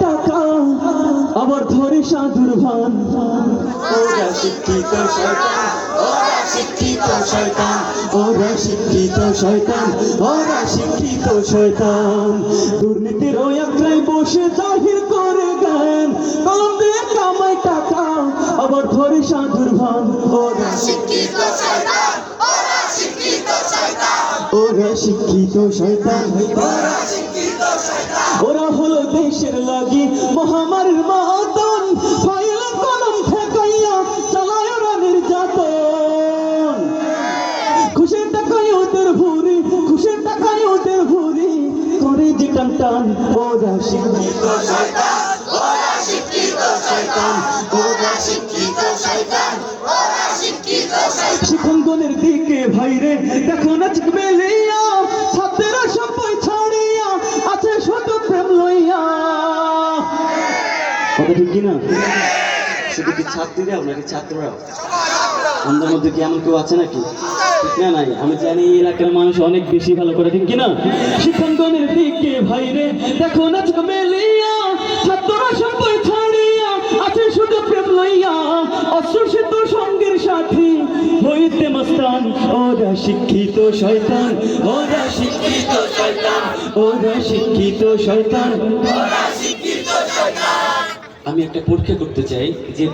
টাকা আবার ধরে সাধুর ভান। ওরা শিক্ষিত শয়তান, ওরা শিক্ষিত শয়তান, ওরা শিক্ষিত শয়তান, ওরা শিক্ষিত শয়তান। দুর্নীতির ওই আখড়ায় বসে জাহির করে জ্ঞান, কলম দিয়ে কামায় টাকা আবার ধরে সাধুর ভান। ওরা শিক্ষিত শয়তান, ওরা শিক্ষিত শয়তান, ওরা শিক্ষিত শয়তান, ওরা শিক্ষিত শয়তান। ওরা হলো দেশের লাগি মহামারীর মতন, ফাইলে কলম ঠেকাইয়া চালায় ওরা নির্যাতন। খুশের টাকায় ওদের ভুরি, খুশের টাকায় ওদের ভুরি, করে যে টান টান। ওরা শিক্ষিত শয়তান, ওরা শিক্ষিত শয়তান, ওরা শিক্ষিত শয়তান, ওরা শিক্ষিত শয়তান। শিক্ষণগণের দিকে ভাইরে দেখো না চিক মেলিয়া, ছাত্রেরা সব বই ছাড়িয়া আছে শুধু প্রেম লইয়া। কথা ঠিক কিনা? শুধু কি ছাত্রীরাও নাকি ছাত্ররাও? আমাদের মধ্যে কি এমন কেউ আছে নাকি? ঠিক না? নাই। আমি জানি এই এলাকার মানুষ অনেক বেশি ভালো করে, ঠিক কিনা? শিক্ষণগণের দিকে ভাইরে দেখো না চিক মেলিয়া, ছাত্ররা সব বই ছাড়িয়া আছে শুধু প্রেম লইয়া। অশ্রুষিত সঙ্গের সাথী হইতে মস্তান। ওরা শিক্ষিত শয়তান, ওরা শিক্ষিত শয়তান, ওরা শিক্ষিত শয়তান, ওরা শিক্ষিত শয়তান। আমি একটা পরীক্ষা করতে চাই যে